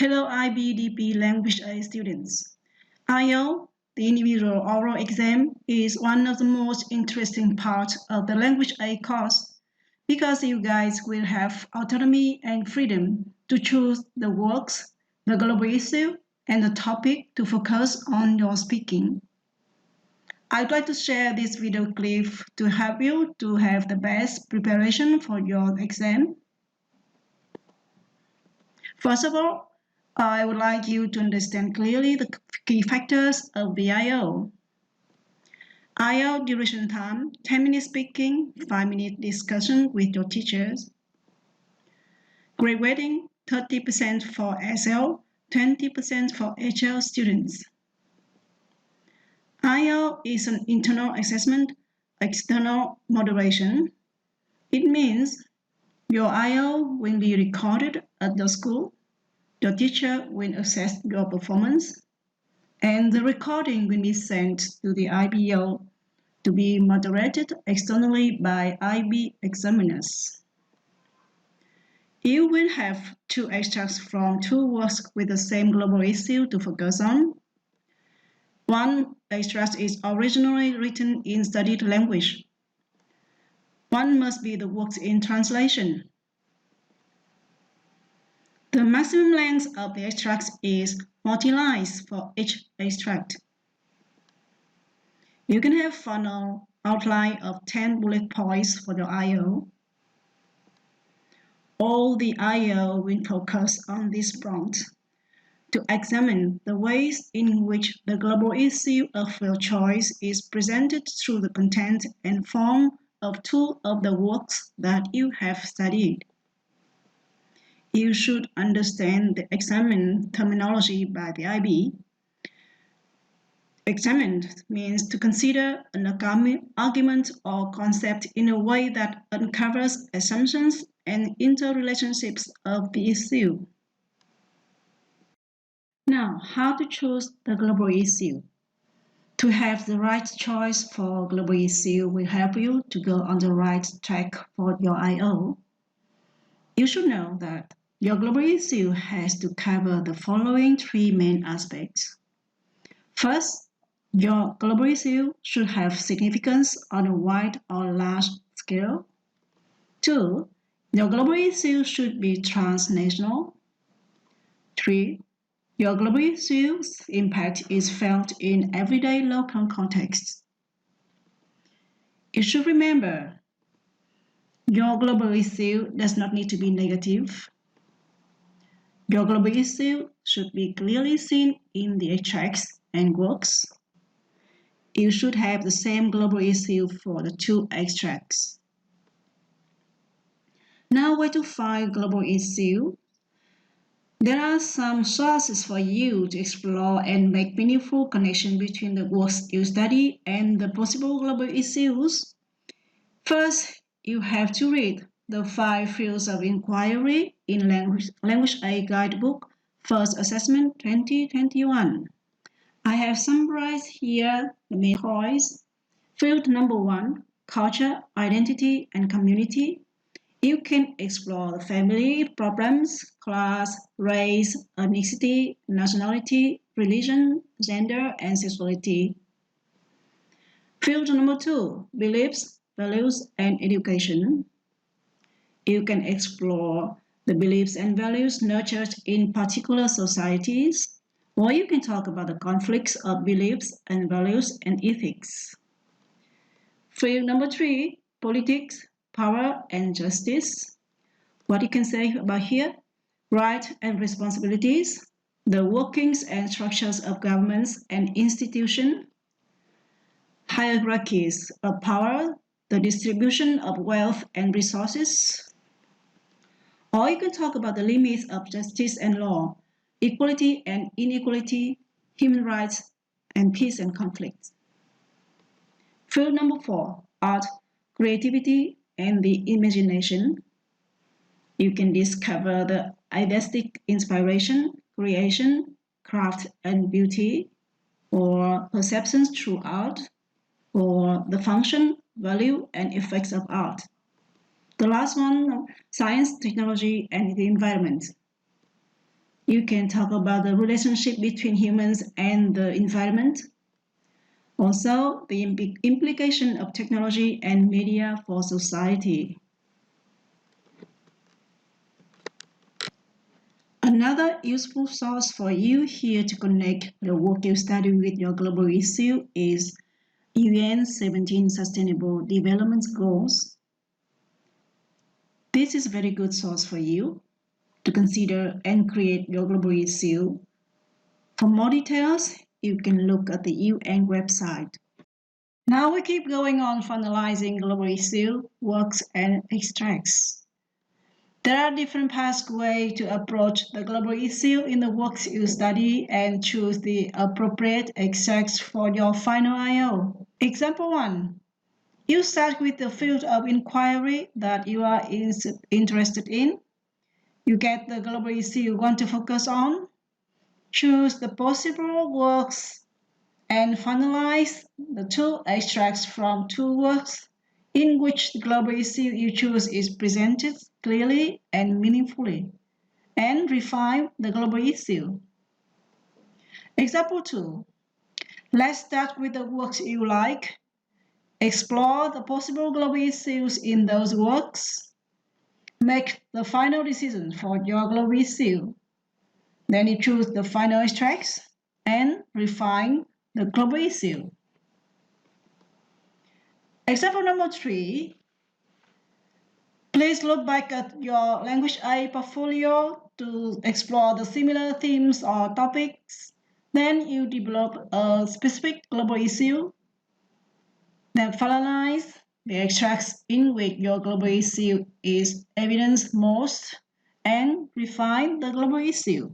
Hello IBDP Language A students. IO, the individual oral exam, is one of the most interesting parts of the Language A course because you guys will have autonomy and freedom to choose the works, the global issue, and the topic to focus on your speaking. I'd like to share this video clip to help you to have the best preparation for your exam. First of all, I would like you to understand clearly the key factors of the IO. IO duration time, 10 minutes speaking, 5-minute discussion with your teachers. Grade weighting, 30% for SL, 20% for HL students. IO is an internal assessment, external moderation. It means your IO will be recorded at the school. Your teacher will assess your performance, and the recording will be sent to the IBO to be moderated externally by IB examiners. You will have 2 extracts from 2 works with the same global issue to focus on. One extract is originally written in studied language. One must be the works in translation. The maximum length of the extract is 40 lines for each extract. You can have final outline of 10 bullet points for your IO. All the IO will focus on this prompt to examine the ways in which the global issue of your choice is presented through the content and form of 2 of the works that you have studied. You should understand the examined terminology by the IB. Examined means to consider an argument or concept in a way that uncovers assumptions and interrelationships of the issue. Now, how to choose the global issue? To have the right choice for global issue will help you to go on the right track for your IO. You should know that your global issue has to cover the following 3 main aspects. First, your global issue should have significance on a wide or large scale. 2, your global issue should be transnational. 3, your global issue's impact is felt in everyday local contexts. You should remember, your global issue does not need to be negative. Your global issue should be clearly seen in the extracts and works. You should have the same global issue for the 2 extracts. Now, where to find global issue? There are some sources for you to explore and make meaningful connection between the works you study and the possible global issues. First, you have to read the 5 fields of inquiry in Language A Guidebook, First Assessment 2021. I have summarized here the main points. Field number 1, culture, identity, and community. You can explore the family problems, class, race, ethnicity, nationality, religion, gender, and sexuality. Field number 2, beliefs, values, and education. You can explore the beliefs and values nurtured in particular societies, or you can talk about the conflicts of beliefs and values and ethics. Field number 3, politics, power, and justice. What you can say about here? Rights and responsibilities, the workings and structures of governments and institutions, hierarchies of power, the distribution of wealth and resources. Or you can talk about the limits of justice and law, equality and inequality, human rights, and peace and conflict. Field number 4, art, creativity, and the imagination. You can discover the artistic inspiration, creation, craft, and beauty, or perceptions through art, or the function, value, and effects of art. The last one, science, technology, and the environment. You can talk about the relationship between humans and the environment. Also, the implication of technology and media for society. Another useful source for you here to connect the work you study with your global issue is UN 17 Sustainable Development Goals. This is a very good source for you to consider and create your global issue. For more details, you can look at the UN website. Now we keep going on finalizing global issue, works, and extracts. There are different pathways to approach the global issue in the works you study and choose the appropriate extracts for your final I.O. Example 1. You start with the field of inquiry that you are interested in. You get the global issue you want to focus on. Choose the possible works and finalize the two extracts from two works in which the global issue you choose is presented clearly and meaningfully, and refine the global issue. Example 2. Let's start with the works you like. Explore the possible global issues in those works. Make the final decision for your global issue. Then you choose the final extracts and refine the global issue. Example number 3. Please look back at your Language A portfolio to explore the similar themes or topics. Then you develop a specific global issue. Then finalize the extracts in which your global issue is evidenced most and refine the global issue.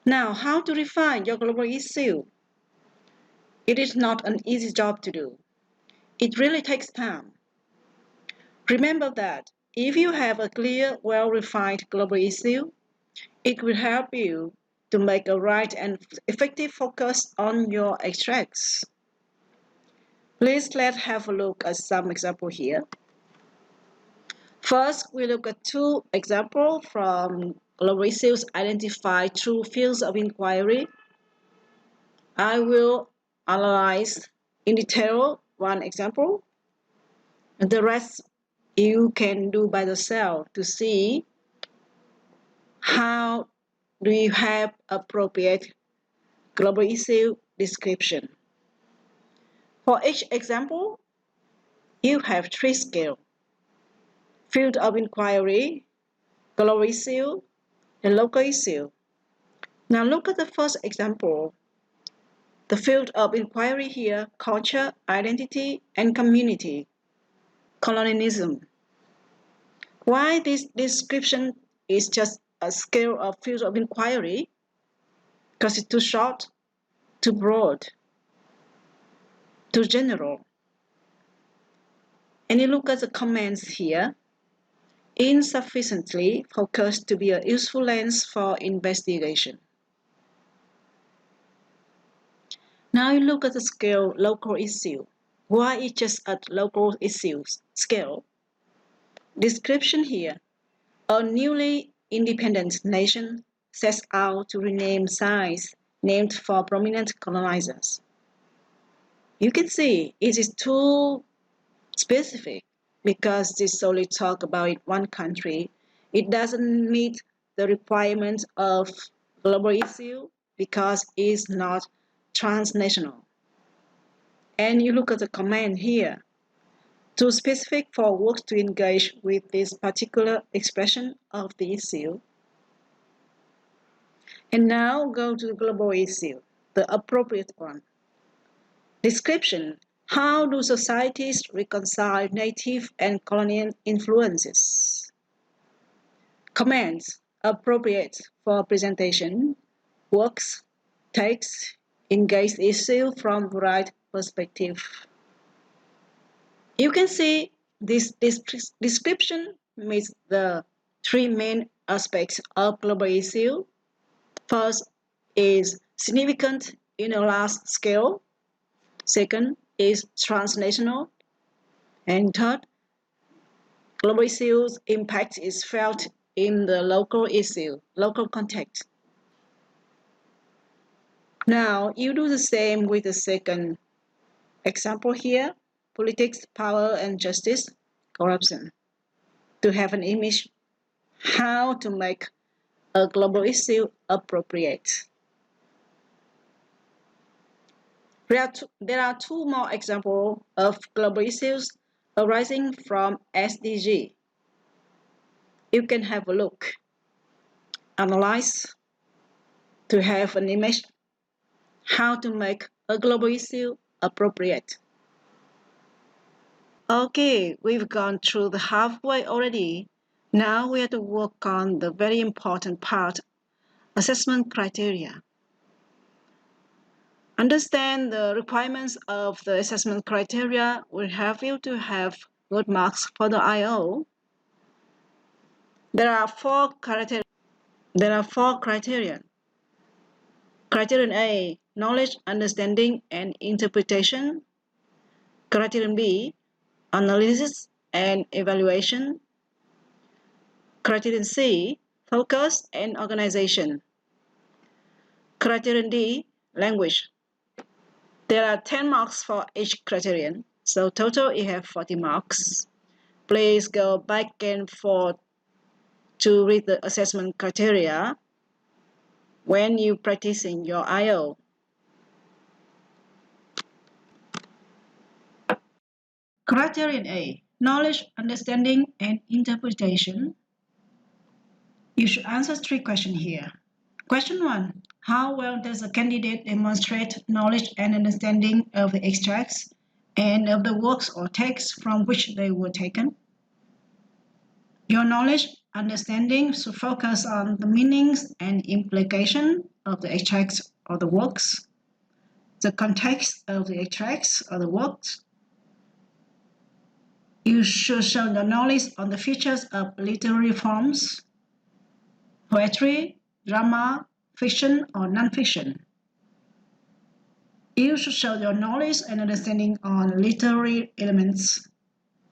Now, how to refine your global issue? It is not an easy job to do. It really takes time. Remember that if you have a clear, well-refined global issue, it will help you to make a right and effective focus on your extracts. Please let's have a look at some examples here. First, we look at two examples from global issues identified through fields of inquiry. I will analyze in detail one example. The rest you can do by yourself to see how do you have appropriate global issue description. For each example, you have three scales: field of inquiry, global issue, and local issue. Now look at the first example. The field of inquiry here: culture, identity, and community. Colonialism. Why this description is just a scale of field of inquiry? Because it's too short, too broad, too general. And you look at the comments here. Insufficiently focused to be a useful lens for investigation. Now you look at the scale local issue. Why it's just at local issues scale? Description here. A newly independent nation sets out to rename sites named for prominent colonizers. You can see it is too specific because this solely talk about one country. It doesn't meet the requirement of global issue because it's not transnational. And you look at the comment here. Too specific for works to engage with this particular expression of the issue. And now go to the global issue, the appropriate one. Description. How do societies reconcile native and colonial influences? Comments. Appropriate for presentation. Works, text, engage the issue from the right perspective. You can see this description meets the three main aspects of global issue. First is significant in a large scale. Second is transnational. And third, global issues impact is felt in the local issue, local context. Now, you do the same with the second example here, politics, power and justice, corruption. To have an image how to make a global issue appropriate. There are two more examples of global issues arising from SDG. You can have a look, analyze, to have an image how to make a global issue appropriate. Okay, we've gone through the halfway already. Now we have to work on the very important part, assessment criteria. Understand the requirements of the assessment criteria will help you to have good marks for the IO. There are four criteria. Criterion A, knowledge, understanding, and interpretation. Criterion B, analysis and evaluation. Criterion C, focus and organization. Criterion D, language. There are 10 marks for each criterion, so total you have 40 marks. Please go back and forth to read the assessment criteria when you practicing your IO. Criterion A, knowledge, understanding, and interpretation. You should answer 3 questions here. Question 1. How well does a candidate demonstrate knowledge and understanding of the extracts and of the works or texts from which they were taken? Your knowledge, understanding should focus on the meanings and implication of the extracts or the works, the context of the extracts or the works. You should show the knowledge on the features of literary forms, poetry, drama, fiction, or non-fiction. You should show your knowledge and understanding on literary elements.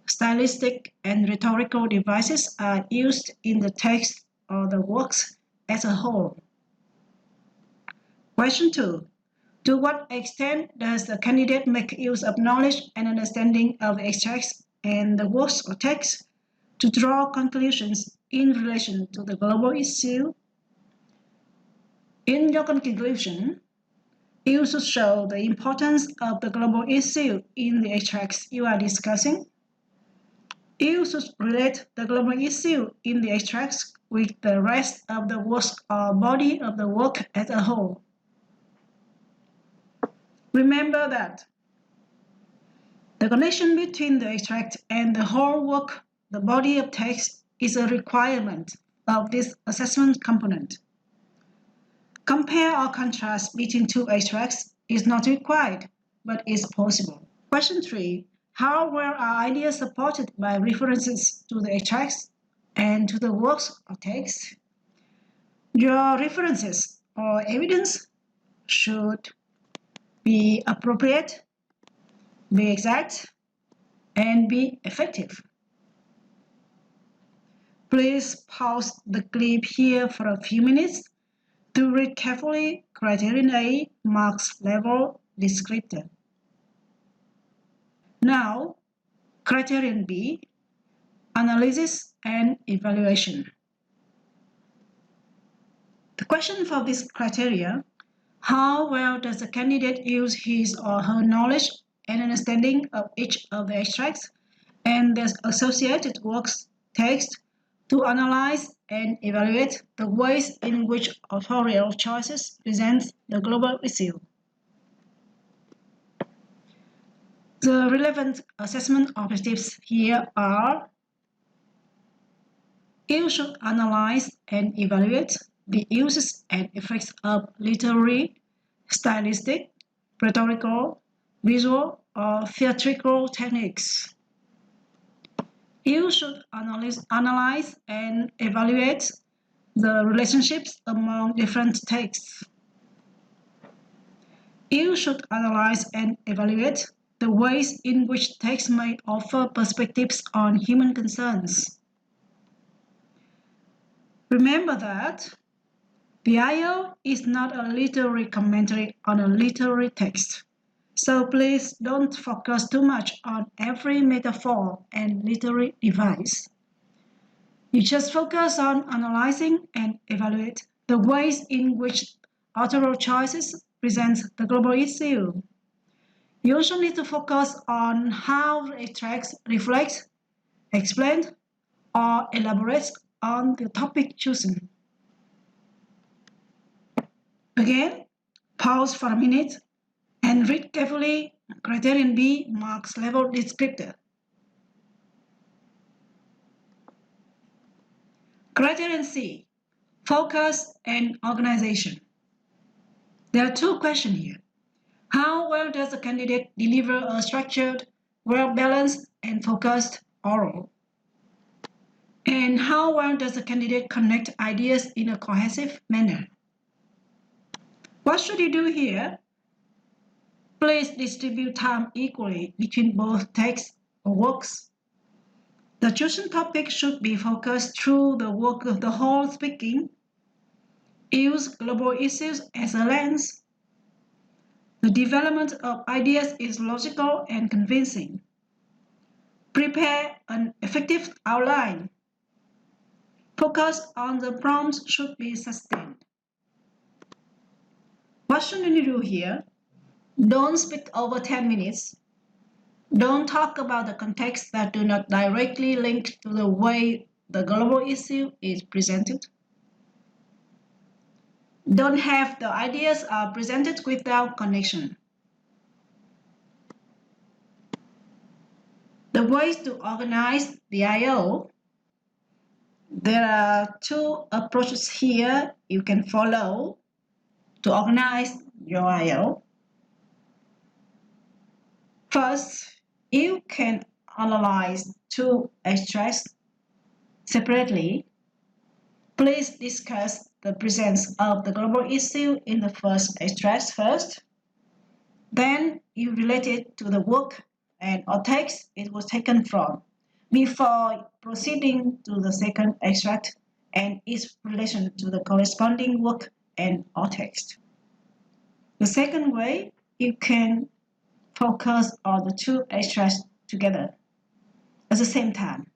Stylistic and rhetorical devices are used in the text or the works as a whole. Question 2. To what extent does the candidate make use of knowledge and understanding of the extracts and the works or text to draw conclusions in relation to the global issue? In your conclusion, you should show the importance of the global issue in the extracts you are discussing. You should relate the global issue in the extracts with the rest of the works or body of the work as a whole. Remember that the connection between the extract and the whole work, the body of text, is a requirement of this assessment component. Compare or contrast between two extracts is not required, but is possible. Question 3. How well are ideas supported by references to the extracts and to the works or text? Your references or evidence should be appropriate, be exact, and be effective. Please pause the clip here for a few minutes to read carefully Criterion A marks level descriptor. Now, Criterion B, analysis and evaluation. The question for this criteria, how well does the candidate use his or her knowledge and understanding of each of the extracts and their associated works text to analyze and evaluate the ways in which authorial choices present the global issue? The relevant assessment objectives here are: you should analyze and evaluate the uses and effects of literary, stylistic, rhetorical, visual, or theatrical techniques. You should analyze and evaluate the relationships among different texts. You should analyze and evaluate the ways in which texts may offer perspectives on human concerns. Remember that The IO is not a literary commentary on a literary text, so please don't focus too much on every metaphor and literary device. You just focus on analyzing and evaluate the ways in which authorial choices present the global issue. You also need to focus on how the text reflects, explains, or elaborates on the topic chosen. Again, pause for a minute and read carefully Criterion B marks level descriptor. Criterion C, focus and organization. There are two questions here. How well does the candidate deliver a structured, well-balanced, and focused oral? And how well does the candidate connect ideas in a cohesive manner? What should you do here? Please distribute time equally between both texts or works. The chosen topic should be focused through the work of the whole speaking. Use global issues as a lens. The development of ideas is logical and convincing. Prepare an effective outline. Focus on the prompts should be sustained. What should you do here? Don't speak over 10 minutes. Don't talk about the context that do not directly link to the way the global issue is presented. Don't have the ideas are presented without connection. The ways to organize the I/O. There are two approaches here you can follow to organize your I/O. First, you can analyze two extracts separately. Please discuss the presence of the global issue in the first extract first. Then you relate it to the work and or text it was taken from before proceeding to the second extract and its relation to the corresponding work and or text. The second way, you can focus on the two extracts together at the same time.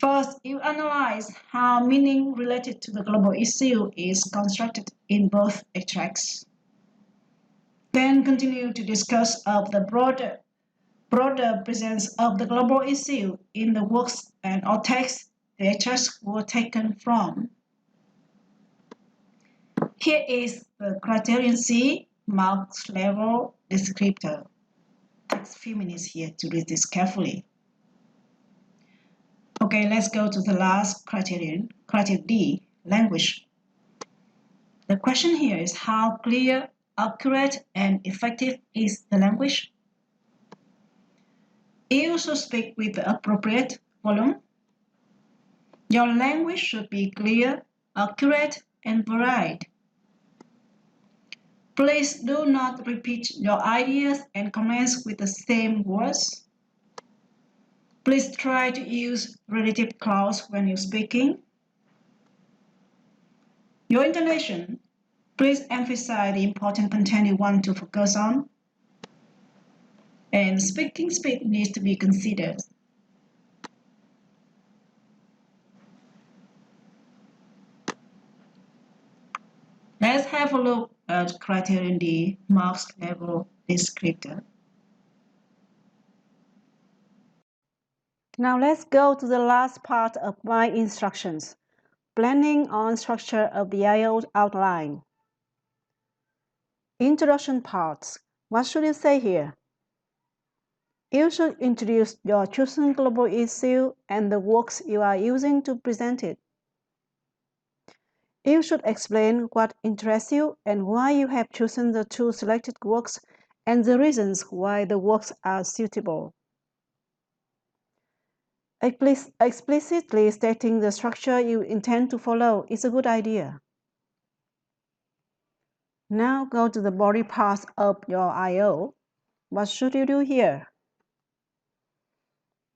First, you analyze how meaning related to the global issue is constructed in both extracts. Then continue to discuss of the broader presence of the global issue in the works and or texts the extracts were taken from. Here is the criterion C marks level descriptor. Takes a few minutes here to read this carefully. Okay, let's go to the last criterion D, language. The question here is how clear, accurate, and effective is the language? You should speak with the appropriate volume. Your language should be clear, accurate, and varied. Please do not repeat your ideas and comments with the same words. Please try to use relative clause when you're speaking. Your intonation, please emphasize the important content you want to focus on. And speaking speed needs to be considered. Let's have a look at criterion D, marks level descriptor. Now let's go to the last part of my instructions, planning on structure of the I/O outline. Introduction parts. What should you say here? You should introduce your chosen global issue and the works you are using to present it. You should explain what interests you and why you have chosen the two selected works and the reasons why the works are suitable. Explicitly stating the structure you intend to follow is a good idea. Now go to the body parts of your I/O. What should you do here?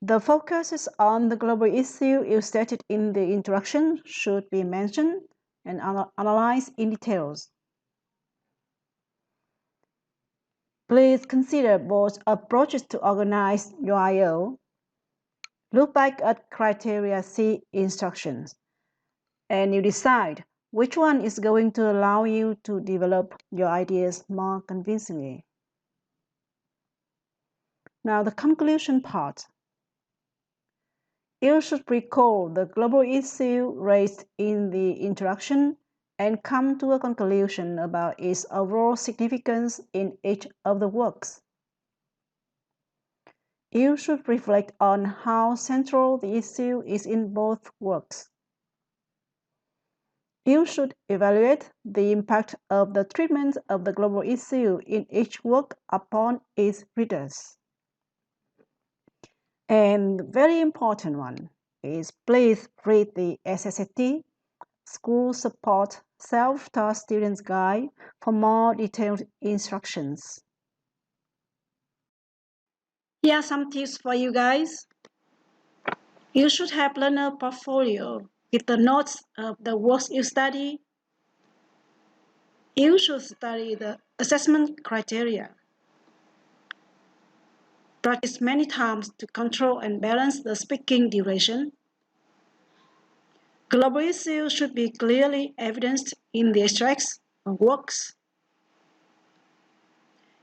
The focus is on the global issue you stated in the introduction should be mentioned, and analyze in details. Please consider both approaches to organize your I/O. Look back at criteria C instructions, and you decide which one is going to allow you to develop your ideas more convincingly. Now, the conclusion part. You should recall the global issue raised in the introduction and come to a conclusion about its overall significance in each of the works. You should reflect on how central the issue is in both works. You should evaluate the impact of the treatment of the global issue in each work upon its readers. And the very important one is please read the SSAT School Support Self-Taught Students Guide for more detailed instructions. Here are some tips for you guys. You should have learner portfolio with the notes of the works you study. You should study the assessment criteria. Practice many times to control and balance the speaking duration. Global issues should be clearly evidenced in the extracts of works.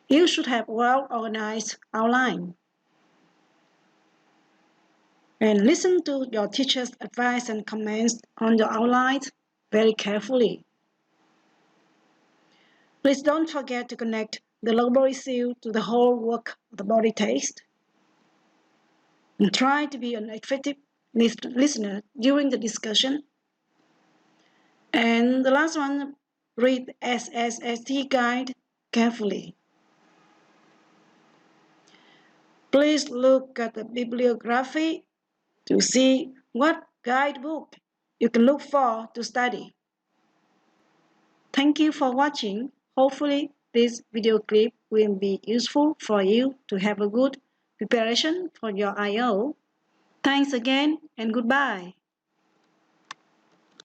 You should have well-organized outline. And listen to your teacher's advice and comments on your outline very carefully. Please don't forget to connect the global issue to the whole work of the body text. And try to be an effective listener during the discussion. And the last one, read SSST guide carefully. Please look at the bibliography to see what guidebook you can look for to study. Thank you for watching. Hopefully this video clip will be useful for you to have a good preparation for your I/O. Thanks again and goodbye.